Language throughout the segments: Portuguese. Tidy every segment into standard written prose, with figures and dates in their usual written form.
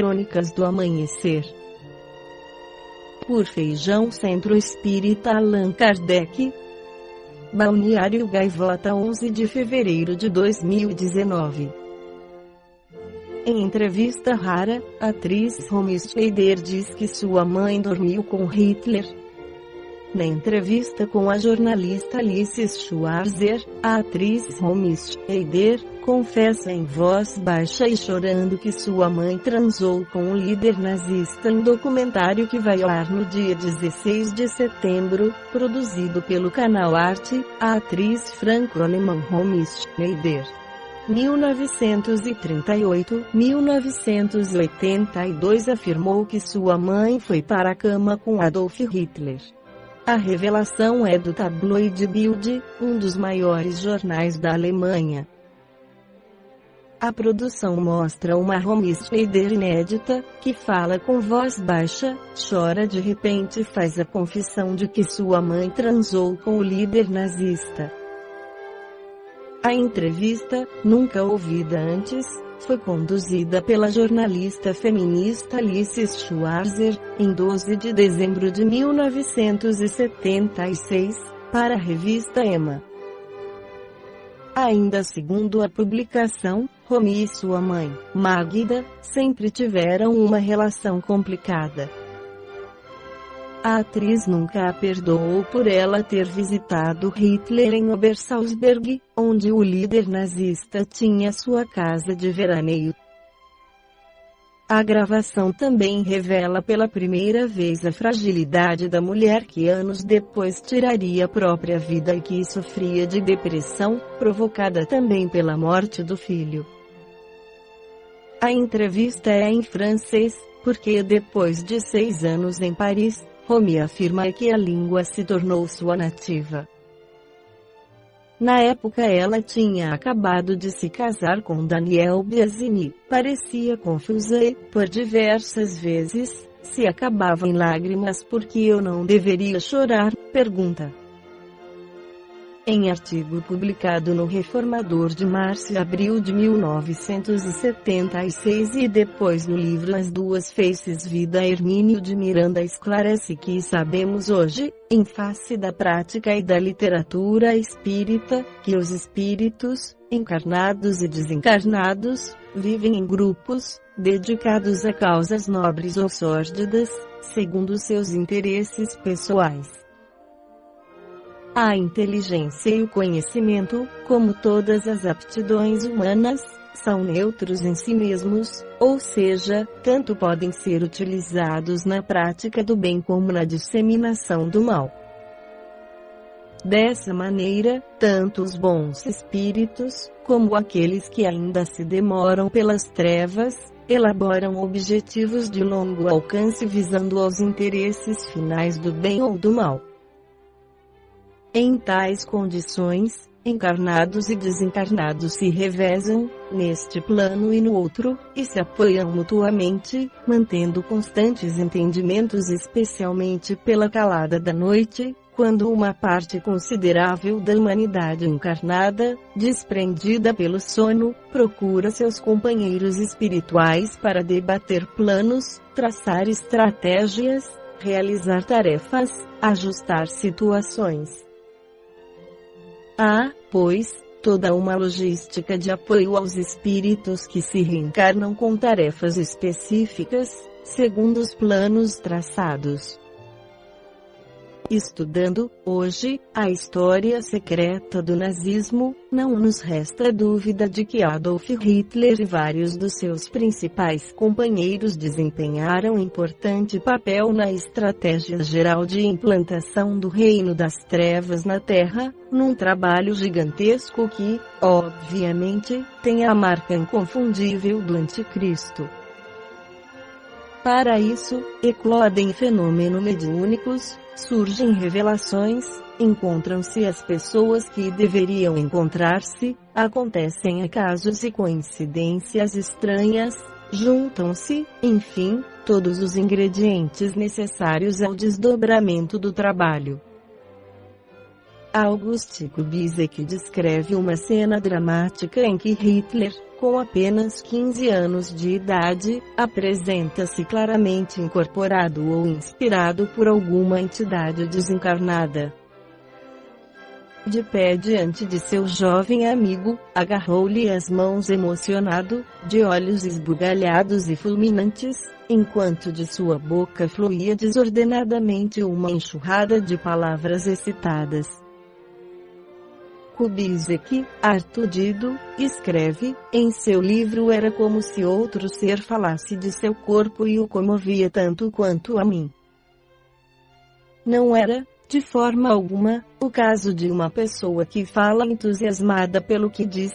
Crônicas do Amanhecer. Por Feijão, Centro Espírita Allan Kardec. Balneário Gaivota, 11 de fevereiro de 2019. Em entrevista rara, a atriz Romy Scheider diz que sua mãe dormiu com Hitler. Na entrevista com a jornalista Alice Schwarzer, a atriz Romy Scheider confessa em voz baixa e chorando que sua mãe transou com o líder nazista em documentário que vai ao ar no dia 16 de setembro, produzido pelo canal Arte. A atriz franco-alemã Romy Scheider, 1938-1982, afirmou que sua mãe foi para a cama com Adolf Hitler. A revelação é do tabloide Bild, um dos maiores jornais da Alemanha. A produção mostra uma Romy Scheider inédita, que fala com voz baixa, chora de repente e faz a confissão de que sua mãe transou com o líder nazista. A entrevista, nunca ouvida antes, foi conduzida pela jornalista feminista Alice Schwarzer, em 12 de dezembro de 1976, para a revista Emma. Ainda segundo a publicação, Romy e sua mãe, Magda, sempre tiveram uma relação complicada. A atriz nunca a perdoou por ela ter visitado Hitler em Obersalzberg, onde o líder nazista tinha sua casa de veraneio. A gravação também revela pela primeira vez a fragilidade da mulher que anos depois tiraria a própria vida e que sofria de depressão, provocada também pela morte do filho. A entrevista é em francês, porque depois de 6 anos em Paris, Romy afirma que a língua se tornou sua nativa. Na época ela tinha acabado de se casar com Daniel Biazini, parecia confusa e, por diversas vezes, se acabava em lágrimas porque eu não deveria chorar, pergunta. Em artigo publicado no Reformador de março e abril de 1976 e depois no livro As Duas Faces, Vida, Hermínio de Miranda esclarece que sabemos hoje, em face da prática e da literatura espírita, que os espíritos, encarnados e desencarnados, vivem em grupos, dedicados a causas nobres ou sórdidas, segundo seus interesses pessoais. A inteligência e o conhecimento, como todas as aptidões humanas, são neutros em si mesmos, ou seja, tanto podem ser utilizados na prática do bem como na disseminação do mal. Dessa maneira, tanto os bons espíritos, como aqueles que ainda se demoram pelas trevas, elaboram objetivos de longo alcance visando aos interesses finais do bem ou do mal. Em tais condições, encarnados e desencarnados se revezam, neste plano e no outro, e se apoiam mutuamente, mantendo constantes entendimentos, especialmente pela calada da noite, quando uma parte considerável da humanidade encarnada, desprendida pelo sono, procura seus companheiros espirituais para debater planos, traçar estratégias, realizar tarefas, ajustar situações. Há, pois, toda uma logística de apoio aos espíritos que se reencarnam com tarefas específicas, segundo os planos traçados. Estudando, hoje, a história secreta do nazismo, não nos resta dúvida de que Adolf Hitler e vários dos seus principais companheiros desempenharam importante papel na estratégia geral de implantação do reino das trevas na Terra, num trabalho gigantesco que, obviamente, tem a marca inconfundível do Anticristo. Para isso, eclodem fenômenos mediúnicos, surgem revelações, encontram-se as pessoas que deveriam encontrar-se, acontecem acasos e coincidências estranhas, juntam-se, enfim, todos os ingredientes necessários ao desdobramento do trabalho. August Kubizek descreve uma cena dramática em que Hitler, com apenas 15 anos de idade, apresenta-se claramente incorporado ou inspirado por alguma entidade desencarnada. De pé diante de seu jovem amigo, agarrou-lhe as mãos emocionado, de olhos esbugalhados e fulminantes, enquanto de sua boca fluía desordenadamente uma enxurrada de palavras excitadas. Kubizek, artudido, escreve, em seu livro: era como se outro ser falasse de seu corpo e o comovia tanto quanto a mim. Não era, de forma alguma, o caso de uma pessoa que fala entusiasmada pelo que diz.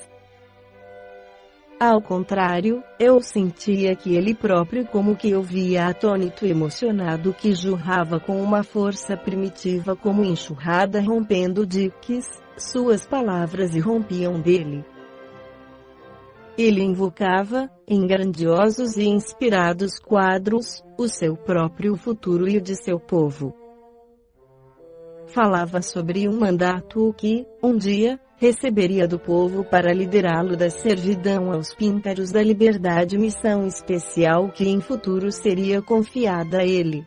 Ao contrário, eu sentia que ele próprio como que ouvia atônito e emocionado, que jorrava com uma força primitiva como enxurrada rompendo diques, suas palavras irrompiam dele. Ele invocava, em grandiosos e inspirados quadros, o seu próprio futuro e o de seu povo. Falava sobre um mandato que, um dia, receberia do povo para liderá-lo da servidão aos píncaros da liberdade, missão especial que em futuro seria confiada a ele.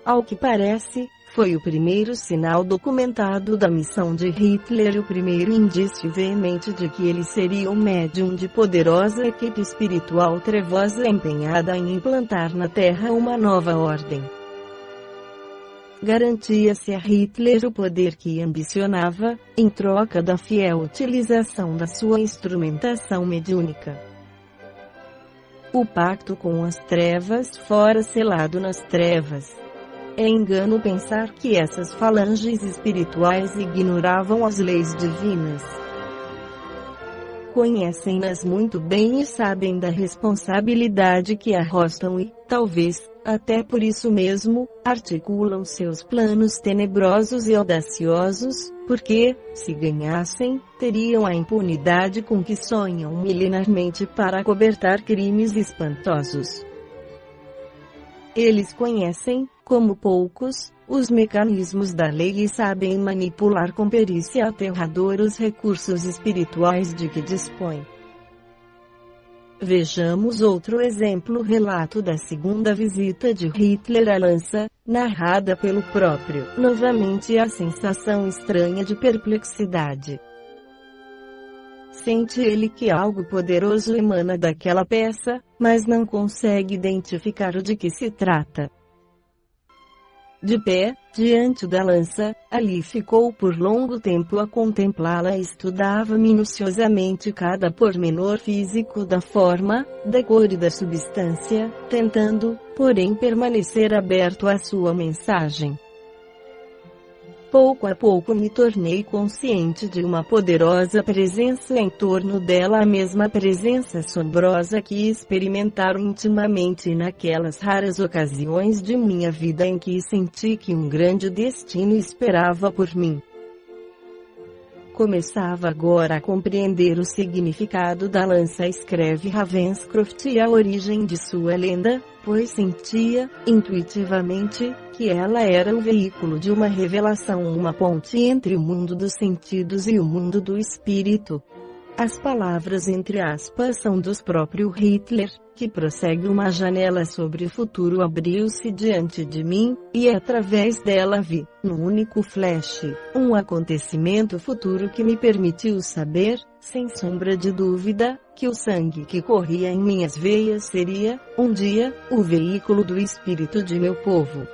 Ao que parece, foi o primeiro sinal documentado da missão de Hitler e o primeiro indício veemente de que ele seria um médium de poderosa equipe espiritual trevosa empenhada em implantar na Terra uma nova ordem. Garantia-se a Hitler o poder que ambicionava, em troca da fiel utilização da sua instrumentação mediúnica. O pacto com as trevas fora selado nas trevas. É engano pensar que essas falanges espirituais ignoravam as leis divinas. Conhecem-nas muito bem e sabem da responsabilidade que arrostam e, talvez, até por isso mesmo, articulam seus planos tenebrosos e audaciosos, porque, se ganhassem, teriam a impunidade com que sonham milenarmente para acobertar crimes espantosos. Eles conhecem, como poucos, os mecanismos da lei e sabem manipular com perícia aterradora os recursos espirituais de que dispõem. Vejamos outro exemplo: relato da segunda visita de Hitler à Lança, narrada pelo próprio. Novamente a sensação estranha de perplexidade. Sente ele que algo poderoso emana daquela peça, mas não consegue identificar o de que se trata. De pé, diante da lança, ali ficou por longo tempo a contemplá-la e estudava minuciosamente cada pormenor físico da forma, da cor e da substância, tentando, porém, permanecer aberto à sua mensagem. Pouco a pouco me tornei consciente de uma poderosa presença em torno dela, a mesma presença assombrosa que experimentaram intimamente naquelas raras ocasiões de minha vida em que senti que um grande destino esperava por mim. Começava agora a compreender o significado da lança, escreve Ravenscroft, e a origem de sua lenda, pois sentia, intuitivamente, que ela era o veículo de uma revelação, uma ponte entre o mundo dos sentidos e o mundo do espírito. As palavras entre aspas são dos próprio Hitler, que prossegue: uma janela sobre o futuro abriu-se diante de mim, e através dela vi, num único flash, um acontecimento futuro que me permitiu saber, sem sombra de dúvida, que o sangue que corria em minhas veias seria, um dia, o veículo do espírito de meu povo.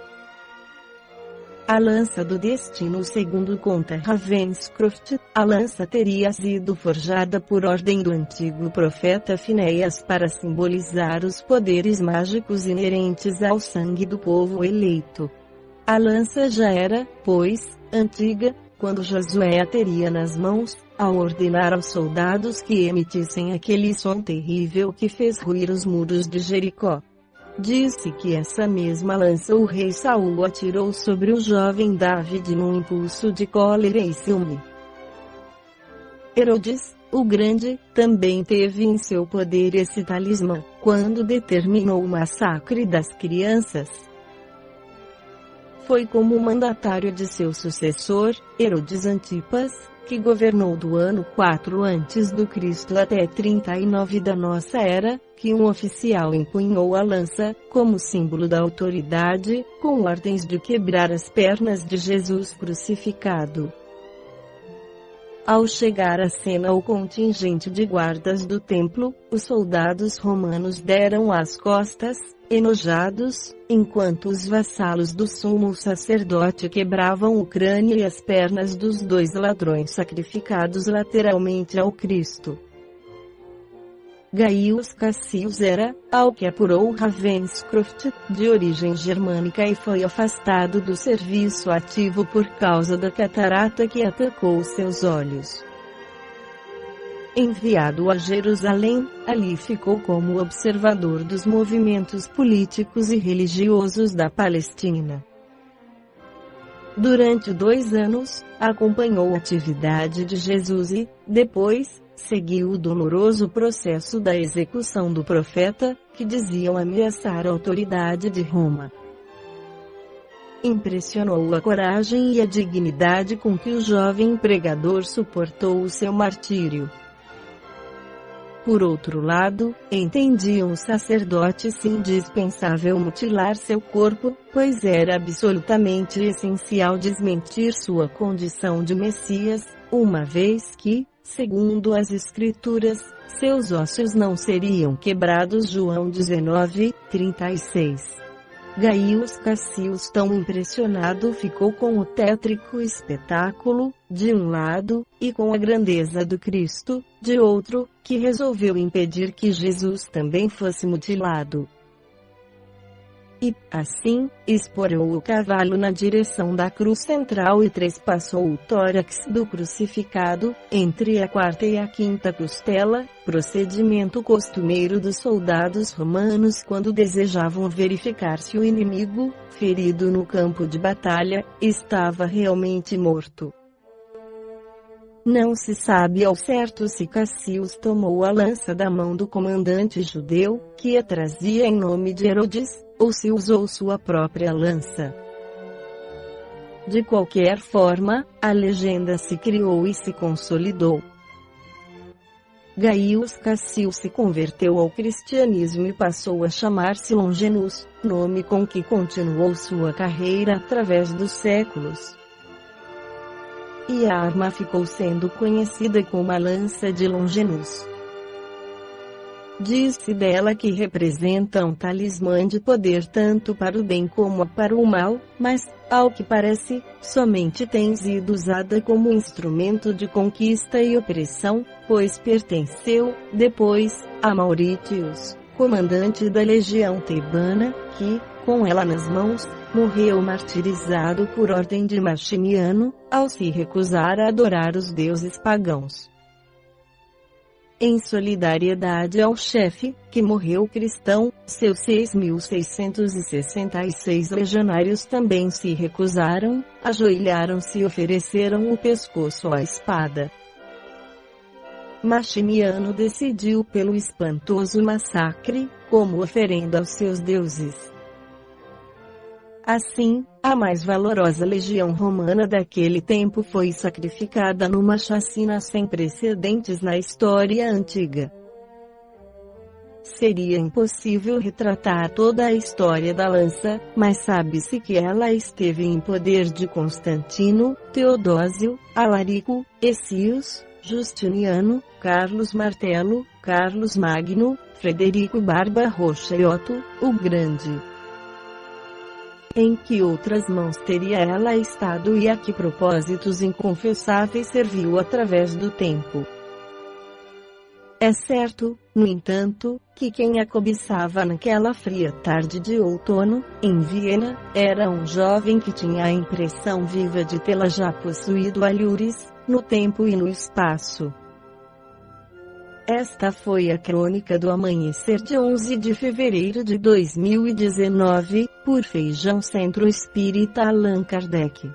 A lança do destino. Segundo conta Ravenscroft, a lança teria sido forjada por ordem do antigo profeta Finéias para simbolizar os poderes mágicos inerentes ao sangue do povo eleito. A lança já era, pois, antiga, quando Josué a teria nas mãos, ao ordenar aos soldados que emitissem aquele som terrível que fez ruir os muros de Jericó. Disse que essa mesma lança o rei Saul atirou sobre o jovem David num impulso de cólera e ciúme. Herodes, o Grande, também teve em seu poder esse talismã, quando determinou o massacre das crianças. foi como mandatário de seu sucessor, Herodes Antipas, que governou do ano 4 a.C. até 39 da nossa era, que um oficial empunhou a lança, como símbolo da autoridade, com ordens de quebrar as pernas de Jesus crucificado. Ao chegar à cena o contingente de guardas do templo, os soldados romanos deram as costas, enojados, enquanto os vassalos do sumo sacerdote quebravam o crânio e as pernas dos dois ladrões sacrificados lateralmente ao Cristo. Gaius Cassius era, ao que apurou Ravenscroft, de origem germânica e foi afastado do serviço ativo por causa da catarata que atacou seus olhos. Enviado a Jerusalém, ali ficou como observador dos movimentos políticos e religiosos da Palestina. Durante 2 anos, acompanhou a atividade de Jesus e, depois, seguiu o doloroso processo da execução do profeta, que diziam ameaçar a autoridade de Roma. Impressionou a coragem e a dignidade com que o jovem pregador suportou o seu martírio. Por outro lado, entendiam os sacerdotes indispensável mutilar seu corpo, pois era absolutamente essencial desmentir sua condição de Messias, uma vez que, segundo as Escrituras, seus ossos não seriam quebrados. João 19:36. Gaius Cassius, tão impressionado ficou com o tétrico espetáculo, de um lado, e com a grandeza do Cristo, de outro, que resolveu impedir que Jesus também fosse mutilado. E, assim, esporou o cavalo na direção da cruz central e trespassou o tórax do crucificado, entre a 4ª e a 5ª costela, procedimento costumeiro dos soldados romanos quando desejavam verificar se o inimigo, ferido no campo de batalha, estava realmente morto. Não se sabe ao certo se Cassius tomou a lança da mão do comandante judeu, que a trazia em nome de Herodes, ou se usou sua própria lança. De qualquer forma, a legenda se criou e se consolidou. Gaius Cassius se converteu ao cristianismo e passou a chamar-se Longinus, nome com que continuou sua carreira através dos séculos. E a arma ficou sendo conhecida como a lança de Longinus. Diz-se dela que representa um talismã de poder tanto para o bem como para o mal, mas, ao que parece, somente tem sido usada como instrumento de conquista e opressão, pois pertenceu, depois, a Mauritius, comandante da legião tebana, que, com ela nas mãos, morreu martirizado por ordem de Maximiano, ao se recusar a adorar os deuses pagãos. Em solidariedade ao chefe, que morreu cristão, seus 6.666 legionários também se recusaram, ajoelharam-se e ofereceram o pescoço à espada. Maximiano decidiu pelo espantoso massacre, como oferenda aos seus deuses. Assim, a mais valorosa legião romana daquele tempo foi sacrificada numa chacina sem precedentes na história antiga. Seria impossível retratar toda a história da lança, mas sabe-se que ela esteve em poder de Constantino, Teodósio, Alarico, Hessios, Justiniano, Carlos Martelo, Carlos Magno, Frederico Barba-Roxa e Otto, o Grande. Em que outras mãos teria ela estado e a que propósitos inconfessáveis serviu através do tempo? É certo, no entanto, que quem a cobiçava naquela fria tarde de outono, em Viena, era um jovem que tinha a impressão viva de tê-la já possuído alhures, no tempo e no espaço. Esta foi a crônica do amanhecer de 11 de fevereiro de 2019, por Feijão Centro Espírita Allan Kardec.